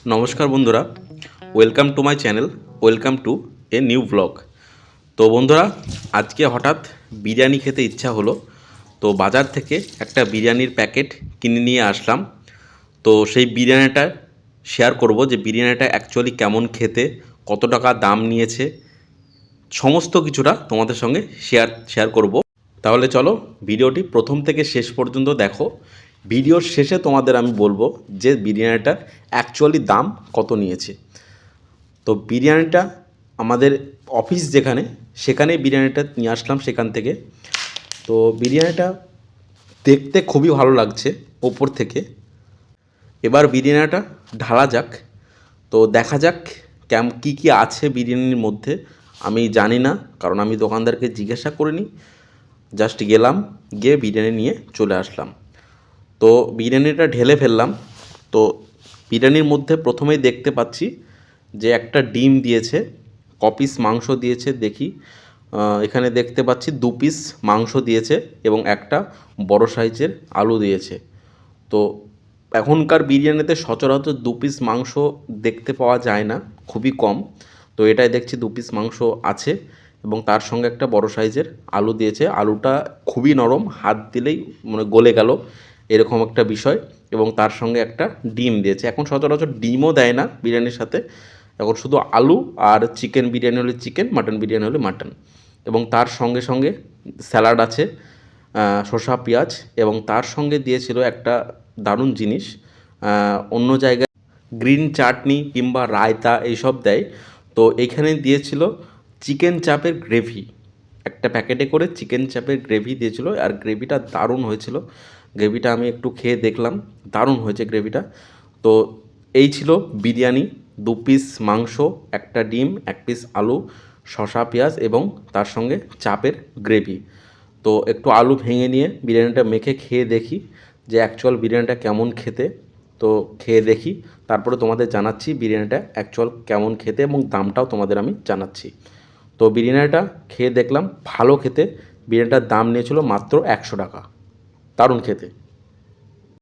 নমস্কার বন্ধুরা, welcome to my channel, welcome to a new blog. তো বন্ধুরা, আজকে হঠাৎ বিরিয়ানি খেতে ইচ্ছা হলো, তো বাজার থেকে একটা বিরিয়ানির প্যাকেট কিনে নিয়ে আসলাম। তো সেই বিরিয়ানিটা শেয়ার করব যে বিরিয়ানিটা অ্যাকচুয়ালি কেমন খেতে, কত টাকা দাম নিয়েছে, সমস্ত কিছুটা তোমাদের সঙ্গে শেয়ার করব। তাহলে চলো ভিডিওটি প্রথম থেকে শেষ পর্যন্ত দেখো। ভিডিওর শেষে তোমাদের আমি বলবো যে বিরিয়ানিটার অ্যাকচুয়ালি দাম কত নিয়েছে। তো বিরিয়ানিটা আমাদের অফিস সেখানেই বিরিয়ানিটা নিয়ে আসলাম সেখান থেকে। তো বিরিয়ানিটা দেখতে খুবই ভালো লাগছে ওপর থেকে। এবার বিরিয়ানিটা ঢালা যাক, তো দেখা যাক কী কী আছে বিরিয়ানির মধ্যে। আমি জানি না, কারণ আমি দোকানদারকে জিজ্ঞাসা করিনি, জাস্ট গেলাম, গিয়ে বিরিয়ানি নিয়ে চলে আসলাম। তো বিরিয়ানিটা ঢেলে ফেললাম। তো বিরিয়ানির মধ্যে প্রথমেই দেখতে পাচ্ছি যে একটা ডিম দিয়েছে, পিস মাংস দিয়েছে দেখি। এখানে দেখতে পাচ্ছি 2 পিস মাংস দিয়েছে এবং একটা বড় সাইজের আলু দিয়েছে। তো এখনকার বিরিয়ানিতে সচরাচর 2 পিস মাংস দেখতে পাওয়া যায় না, খুবই কম। তো এটাই দেখছি 2 পিস মাংস আছে এবং তার সঙ্গে একটা বড় সাইজের আলু দিয়েছে। আলুটা খুবই নরম, হাত দিলেই মানে গলে গেল এরকম একটা বিষয়। এবং তার সঙ্গে একটা ডিম দিয়েছে। এখন সচরাচর ডিমও দেয় না বিরিয়ানির সাথে, এখন শুধু আলু আর চিকেন বিরিয়ানি হলে চিকেন, মাটন বিরিয়ানি হলে মাটন। এবং তার সঙ্গে সঙ্গে স্যালাড আছে, শসা পেঁয়াজ, এবং তার সঙ্গে দিয়েছিল একটা দারুণ জিনিস। অন্য জায়গায় গ্রিন চাটনি কিংবা রায়তা এইসব দেয়, তো এইখানে দিয়েছিল চিকেন চাপের গ্রেভি। একটা প্যাকেটে করে চিকেন চাপের গ্রেভি দিয়েছিল, আর গ্রেভিটা দারুণ হয়েছিল। গ্রেভিটা আমি একটু খেয়ে দেখলাম, দারুণ হয়েছে গ্রেভিটা। তো এই ছিল বিরিয়ানি, 2 পিস মাংস, একটা ডিম, 1 পিস আলু, শসা পেঁয়াজ এবং তার সঙ্গে চাপের গ্রেভি। তো একটু আলু ভেঙে নিয়ে বিরিয়ানিটা মেখে খেয়ে দেখি যে অ্যাকচুয়াল বিরিয়ানিটা কেমন খেতে। তো খেয়ে দেখি, তারপরে তোমাদের জানাচ্ছি বিরিয়ানিটা অ্যাকচুয়াল কেমন খেতে এবং দামটাও তোমাদের আমি জানাচ্ছি। তো বিরিয়ানিটা খেয়ে দেখলাম ভালো খেতে। বিরিয়ানিটার দাম নিয়েছিল মাত্র 100 টাকা। দারুণ খেতে।